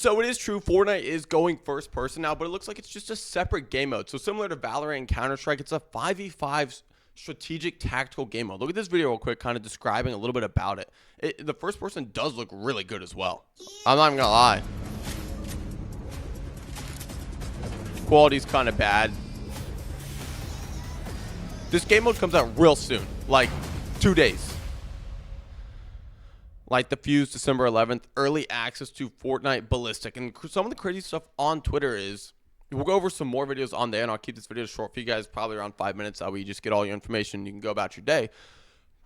So it is true, Fortnite is going first person now, but it looks like it's just a separate game mode. So similar to Valorant and Counter-Strike, it's a 5v5 strategic tactical game mode. Look at this video real quick, kind of describing a little bit about it. The first person does look really good as well. I'm not even gonna lie. Quality's kind of bad. This game mode comes out real soon, like 2 days. Like the Fuse, December 11th, early access to Fortnite Ballistic. And some of the crazy stuff on Twitter is, we'll go over some more videos on there, and I'll keep this video short for you guys, probably around 5 minutes. That way you just get all your information. You can go about your day.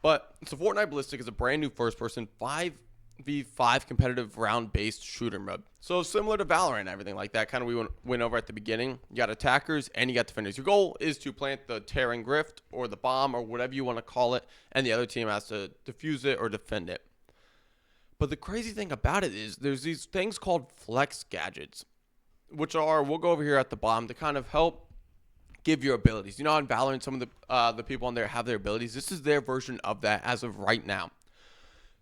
But so Fortnite Ballistic is a brand new first-person 5v5 competitive round-based shooter mode. So similar to Valorant and everything like that, kind of we went over at the beginning. You got attackers and you got defenders. Your goal is to plant the tearing rift or the bomb or whatever you want to call it, and the other team has to defuse it or defend it. But the crazy thing about it is there's these things called flex gadgets, which are, we'll go over here at the bottom, to kind of help give your abilities. You know, on Valorant, some of the people on there have their abilities. This is their version of that as of right now.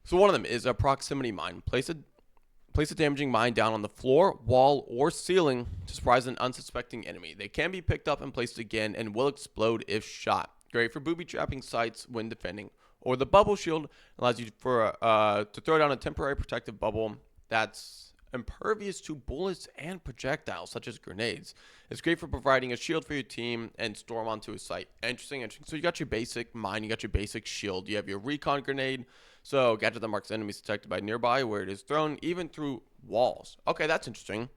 So one of them is a proximity mine. Place a damaging mine down on the floor, wall, or ceiling to surprise an unsuspecting enemy. They can be picked up and placed again and will explode if shot. Great for booby trapping sites when defending. Or the bubble shield allows you to throw down a temporary protective bubble that's impervious to bullets and projectiles, such as grenades. It's great for providing a shield for your team and storm onto a site. Interesting. So you got your basic mine, you got your basic shield, you have your recon grenade. So gadget that marks enemies detected by nearby where it is thrown, even through walls. Okay, that's interesting.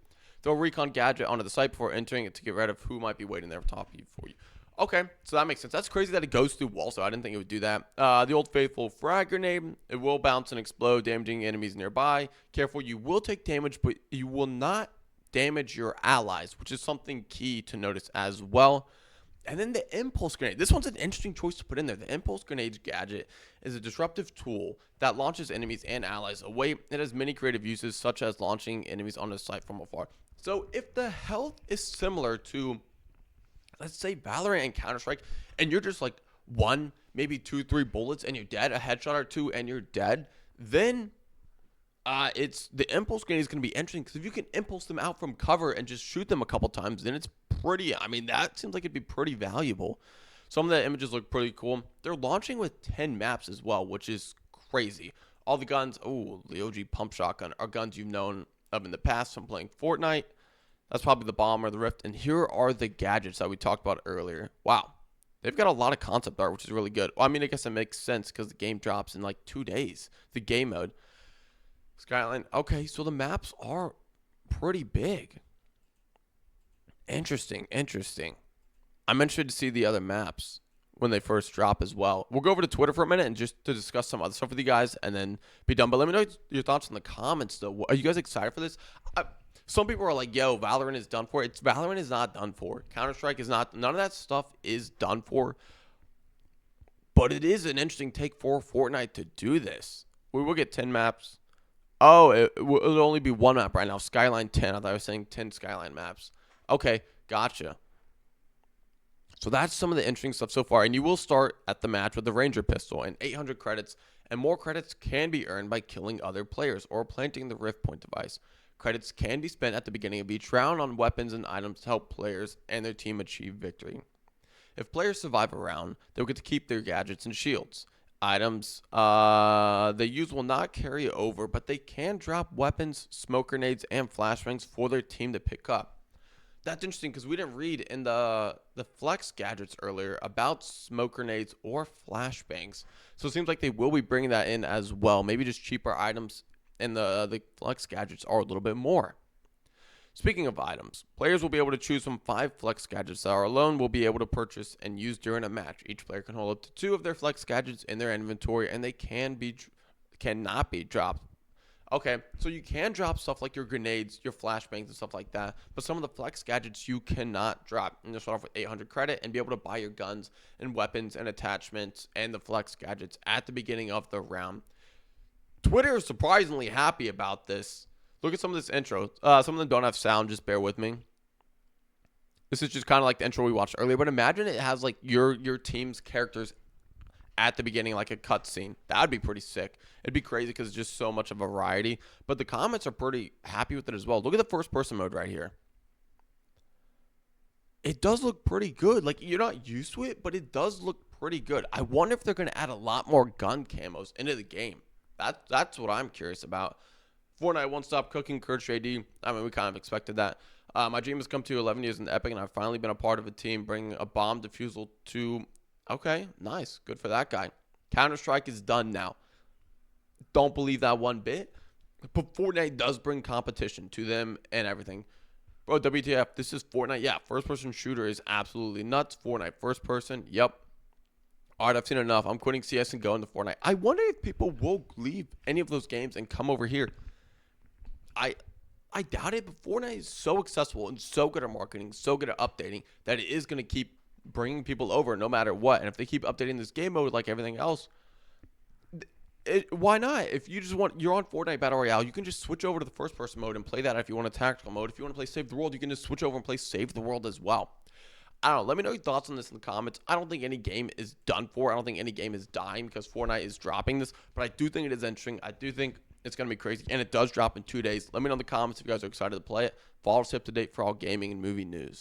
Throw a recon gadget onto the site before entering it to get rid of who might be waiting there top of you for you. Okay, so that makes sense. That's crazy that it goes through walls, so I didn't think it would do that. The old faithful frag grenade, it will bounce and explode, damaging enemies nearby. Careful, you will take damage, but you will not damage your allies, which is something key to notice as well. And then the impulse grenade. This one's an interesting choice to put in there. The impulse grenade gadget is a disruptive tool that launches enemies and allies away. It has many creative uses, such as launching enemies on a site from afar. So if the health is similar to, let's say, Valorant and Counter-Strike, and you're just like 1, maybe 2, 3 bullets and you're dead, a headshot or 2 and you're dead, then it's the impulse grenade is going to be interesting, because if you can impulse them out from cover and just shoot them a couple times, then it's pretty, I mean, that seems like it'd be pretty valuable. Some of the images look pretty cool. They're launching with 10 maps as well, which is crazy. All the guns, oh, the OG pump shotgun are guns you've known of in the past from playing Fortnite. That's probably the bomb or the rift. And here are the gadgets that we talked about earlier. Wow. They've got a lot of concept art, which is really good. Well, I mean, I guess it makes sense because the game drops in like 2 days. The game mode. Skyline. Okay, so the maps are pretty big. Interesting. I'm interested to see the other maps when they first drop as well. We'll go over to Twitter for a minute and just to discuss some other stuff with you guys and then be done. But let me know your thoughts in the comments, though. Are you guys excited for this? Some people are like, yo, Valorant is done for. Valorant is not done for. Counter-Strike is not. None of that stuff is done for. But it is an interesting take for Fortnite to do this. We will get 10 maps. Oh, it'll only be 1 map right now. Skyline 10. I thought I was saying 10 Skyline maps. Okay, gotcha. So that's some of the interesting stuff so far. And you will start at the match with the Ranger pistol and 800 credits. And more credits can be earned by killing other players or planting the Rift Point device. Credits can be spent at the beginning of each round on weapons and items to help players and their team achieve victory. If players survive a round, they'll get to keep their gadgets and shields. Items they use will not carry over, but they can drop weapons, smoke grenades, and flashbangs for their team to pick up. That's interesting because we didn't read in the flex gadgets earlier about smoke grenades or flashbangs. So it seems like they will be bringing that in as well. Maybe just cheaper items, and the flex gadgets are a little bit more. Speaking of items, players will be able to choose from 5 flex gadgets that are alone will be able to purchase and use during a match. Each player can hold up to 2 of their flex gadgets in their inventory, and they cannot be dropped. Okay, so you can drop stuff like your grenades, your flashbangs, and stuff like that, but some of the flex gadgets you cannot drop. And you'll start off with 800 credit and be able to buy your guns and weapons and attachments and the flex gadgets at the beginning of the round. Twitter is surprisingly happy about this. Look at some of this intro. Some of them don't have sound, just bear with me. This is just kind of like the intro we watched earlier, but imagine it has like your team's characters at the beginning, like a cutscene. That would be pretty sick. It'd be crazy because it's just so much of a variety. But the comments are pretty happy with it as well. Look at the first person mode right here. It does look pretty good. Like, you're not used to it, but it does look pretty good. I wonder if they're going to add a lot more gun camos into the game. That's what I'm curious about. Fortnite won't stop cooking. Kurt JD. I mean, we kind of expected that. My dream has come to 11 years in the Epic, and I've finally been a part of a team bringing a bomb defusal to... Okay, nice. Good for that guy. Counter-Strike is done now. Don't believe that one bit. But Fortnite does bring competition to them and everything. Bro, WTF, this is Fortnite. Yeah, first-person shooter is absolutely nuts. Fortnite, first person. Yep. All right, I've seen enough. I'm quitting CS and going to Fortnite. I wonder if people will leave any of those games and come over here. I doubt it, but Fortnite is so accessible and so good at marketing, so good at updating, that it is going to keep bringing people over no matter what. And if they keep updating this game mode like everything else, why not? If you just want, you're on Fortnite Battle Royale, you can just switch over to the first person mode and play that. If you want a tactical mode, if you want to play Save the World, you can just switch over and play Save the World as well. I don't know. Let me know your thoughts on this in the comments. I don't think any game is done for. I don't think any game is dying because Fortnite is dropping this, but I do think it is interesting. I do think it's going to be crazy, and it does drop in 2 days. Let me know in the comments if you guys are excited to play it. Follow us up to date for all gaming and movie news.